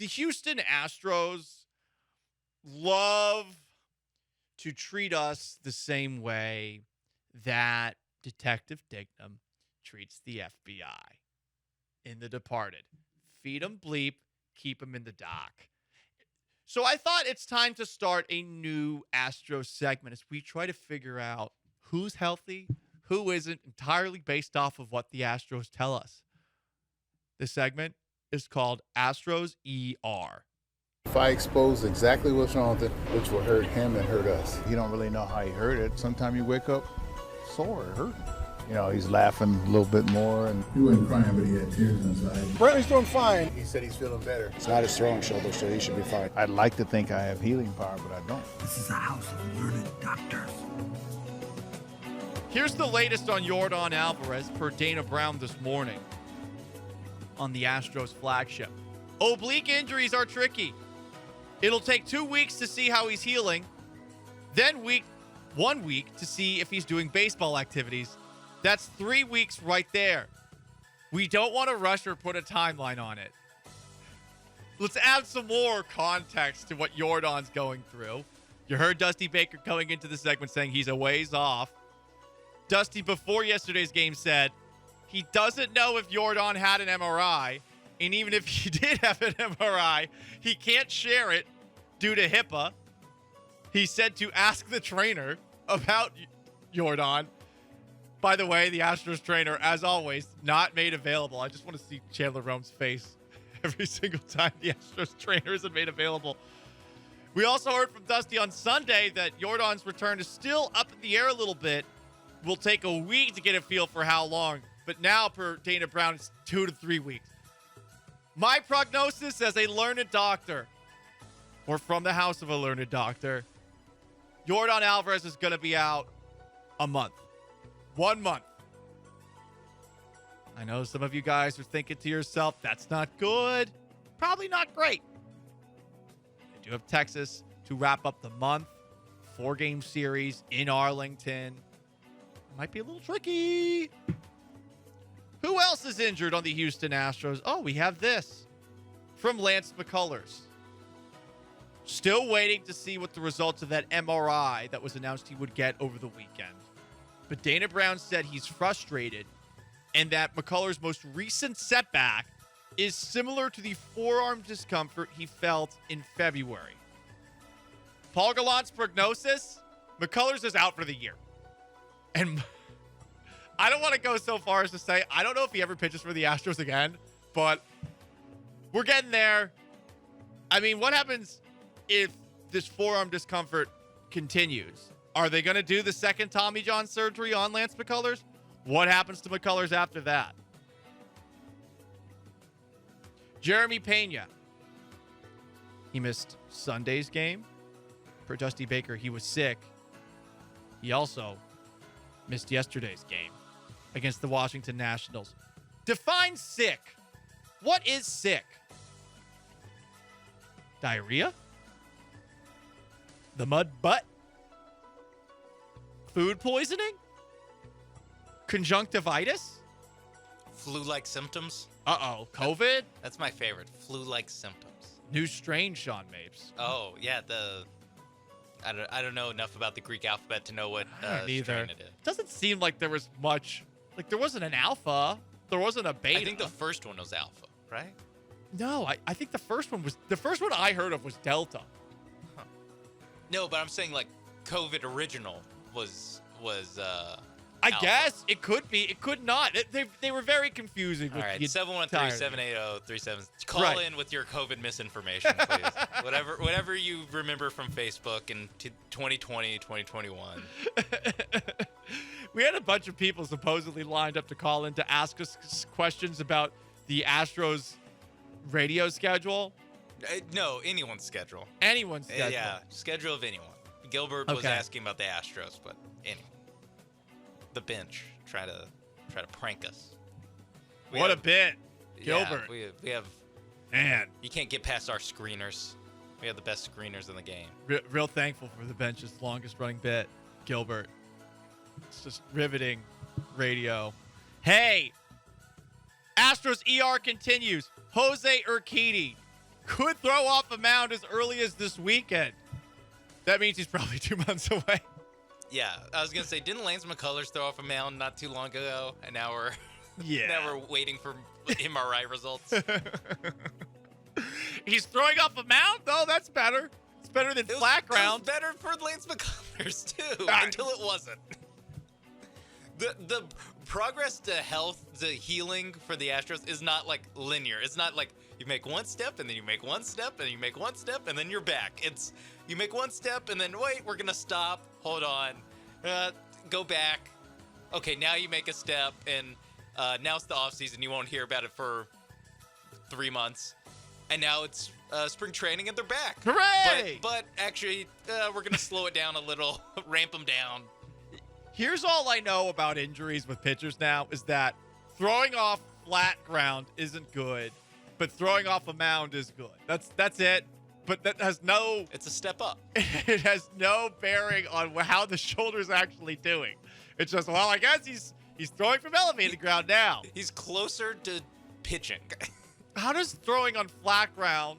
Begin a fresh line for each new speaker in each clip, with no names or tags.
The Houston Astros love to treat us the same way that Detective Dignam treats the FBI in The Departed. Feed 'em bleep, keep 'em in the dock. So I thought it's time to start a new Astros segment as we try to figure out who's healthy, who isn't, entirely based off of what the Astros tell us. This segment is called Astros ER.
If I expose exactly what's wrong with it, which will hurt him and hurt us.
You don't really know how he hurt it. Sometimes you wake up sore, hurting. You know, he's laughing a little bit more. And
He wasn't crying, but he had tears inside.
Brantley's doing fine.
He said he's feeling better.
It's not his throwing shoulder, so he should be fine.
I'd like to think I have healing power, but I don't.
This is a house of learned doctors.
Here's the latest on Yordan Alvarez per Dana Brown this morning on the Astros flagship. Oblique injuries are tricky. It'll take 2 weeks to see how he's healing, then 1 week to see if he's doing baseball activities. That's 3 weeks right there. We don't want to rush or put a timeline on it. Let's add some more context to what Yordan's going through. You heard Dusty Baker coming into the segment saying he's a ways off. Dusty, before yesterday's game, said he doesn't know if Yordan had an MRI, and even if he did have an MRI, he can't share it due to HIPAA. He said to ask the trainer about Yordan. By the way, the Astros trainer, as always, not made available. I just want to see Chandler Rome's face every single time the Astros trainer isn't made available. We also heard from Dusty on Sunday that Yordan's return is still up in the air a little bit. Will take a week to get a feel for how long. But now, per Dana Brown, it's 2 to 3 weeks. My prognosis as a learned doctor, or from the house of a learned doctor, Yordan Alvarez is going to be out a month. 1 month. I know some of you guys are thinking to yourself, that's not good. Probably not great. They do have Texas to wrap up the month. 4-game series in Arlington. Might be a little tricky. Who else is injured on the Houston Astros? Oh, we have this from Lance McCullers. Still waiting to see what the results of that MRI that was announced he would get over the weekend. But Dana Brown said he's frustrated and that McCullers' most recent setback is similar to the forearm discomfort he felt in February. Paul Gallant's prognosis, McCullers is out for the year. And I don't want to go so far as to say, I don't know if he ever pitches for the Astros again, but we're getting there. I mean, what happens if this forearm discomfort continues? Are they going to do the second Tommy John surgery on Lance McCullers? What happens to McCullers after that? Jeremy Pena. He missed Sunday's game. Per Dusty Baker, he was sick. He also missed yesterday's game against the Washington Nationals. Define sick. What is sick? Diarrhea? The mud butt? Food poisoning? Conjunctivitis?
Flu-like symptoms?
Uh-oh. COVID?
That's my favorite. Flu-like symptoms.
New strain, Sean Mapes.
Oh, yeah, I don't know enough about the Greek alphabet to know what
Neither.
strain it is.
Doesn't seem like there was much. Like, there wasn't an alpha. There wasn't a beta.
I think the first one was alpha, right?
No, I think the first one I heard of was Delta.
Huh. No, but I'm saying, like, COVID original was
I
alpha.
guess it could be. It could not. They were very confusing.
All right, 713-780-37. Call
Right.
in with your COVID misinformation, please. whatever you remember from Facebook in 2020, 2021.
We had a bunch of people supposedly lined up to call in to ask us questions about the Astros radio schedule.
No, anyone's schedule.
Anyone's schedule.
Yeah, schedule of anyone. Gilbert was asking about the Astros, but anyone. The bench try to prank us.
What a bit, Gilbert.
Yeah, we have.
Man,
you can't get past our screeners. We have the best screeners in the game.
Real thankful for the bench's longest running bit, Gilbert. It's just riveting radio. Hey, Astros ER continues. Jose Urquidy could throw off a mound as early as this weekend. That means he's probably 2 months away.
Yeah, I was gonna say, didn't Lance McCullers throw off a mound not too long ago? And now we're now we're waiting for MRI results.
He's throwing off a mound, though. That's better. It's better than flat ground.
It was better for Lance McCullers too, until it wasn't. The progress to health, the healing for the Astros is not like linear. It's not like you make one step and then you make one step and you make one step and then you're back. It's you make one step and then wait, we're gonna stop. Hold on, go back. Okay, now you make a step and now it's the off season. You won't hear about it for 3 months, and now it's spring training and they're back.
Hooray!
But actually, we're gonna slow it down a little, ramp them down.
Here's all I know about injuries with pitchers now is that throwing off flat ground isn't good, but throwing off a mound is good. That's it. But that has no...
It's a step up.
It has no bearing on how the shoulder's actually doing. It's just, well, I guess he's throwing from elevated ground now.
He's closer to pitching.
How does throwing on flat ground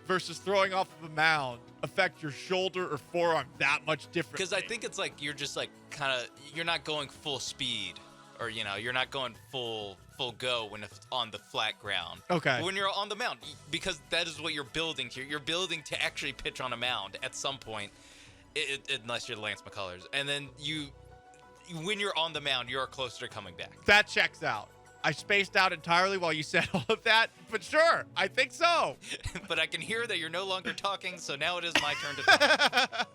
versus throwing off of a mound affect your shoulder or forearm that much differently?
Because I think it's like you're just like kind of, you're not going full speed, or you're not going full go when it's on the flat ground.
Okay.
When you're on the mound, because that is what you're building here. You're building to actually pitch on a mound at some point, unless you're Lance McCullers. And then when you're on the mound, you're closer to coming back.
That checks out. I spaced out entirely while you said all of that, but sure, I think so.
But I can hear that you're no longer talking, so now it is my turn to talk.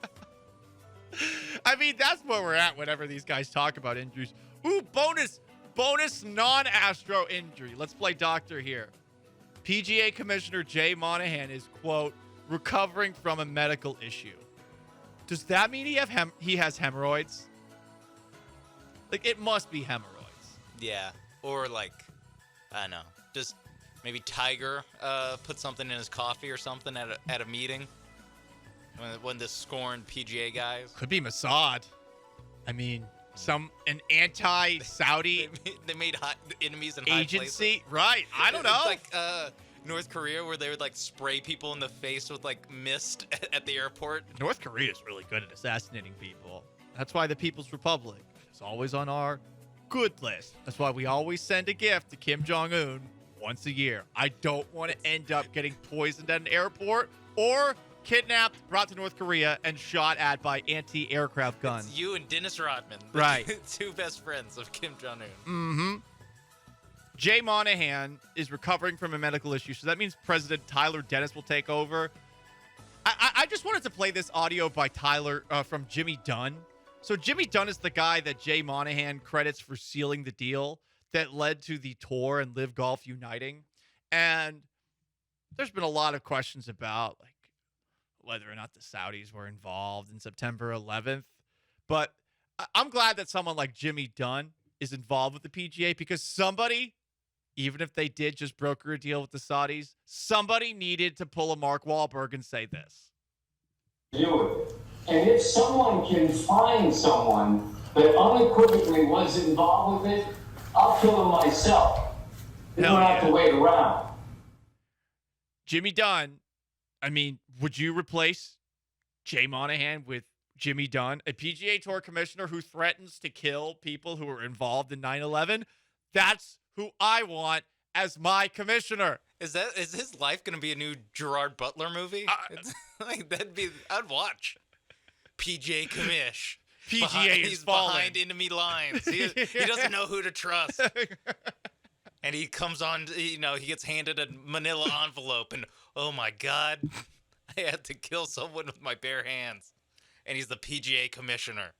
I mean, that's where we're at whenever these guys talk about injuries. Ooh, bonus non-Astro injury. Let's play doctor here. PGA Commissioner Jay Monahan is, quote, recovering from a medical issue. Does that mean he has hemorrhoids? Like, it must be hemorrhoids.
Yeah. Or like, I don't know, just maybe Tiger put something in his coffee or something at a meeting when the scorned PGA guys.
Could be Mossad. I mean, an anti-Saudi
they made enemies in high
agency,
places.
Right? I don't know.
It's like North Korea, where they would like spray people in the face with like mist at the airport.
North Korea is really good at assassinating people. That's why the People's Republic is always on our good list. That's why we always send a gift to Kim Jong-un once a year. I don't want to end up getting poisoned at an airport or kidnapped, brought to North Korea, and shot at by anti-aircraft guns.
It's you and Dennis Rodman, the
right?
two best friends of Kim Jong-un.
Mm-hmm. Jay Monahan is recovering from a medical issue, so that means President Tyler Dennis will take over. I just wanted to play this audio by Tyler from Jimmy Dunn. So Jimmy Dunn is the guy that Jay Monahan credits for sealing the deal that led to the tour and Live Golf uniting. And there's been a lot of questions about like whether or not the Saudis were involved in September 11th. But I'm glad that someone like Jimmy Dunn is involved with the PGA, because somebody, even if they did just broker a deal with the Saudis, somebody needed to pull a Mark Wahlberg and say this.
Do it. And if someone can find someone that unequivocally was involved with it, I'll kill him myself. You don't have to wait around.
Jimmy Dunn, I mean, would you replace Jay Monahan with Jimmy Dunn, a PGA Tour commissioner who threatens to kill people who were involved in 9/11? That's who I want as my commissioner.
Is his life going to be a new Gerard Butler movie? Like I'd watch. PGA Commish.
He's
behind enemy lines. He doesn't know who to trust. And he comes on, he gets handed a manila envelope, and oh my God, I had to kill someone with my bare hands. And he's the PGA commissioner.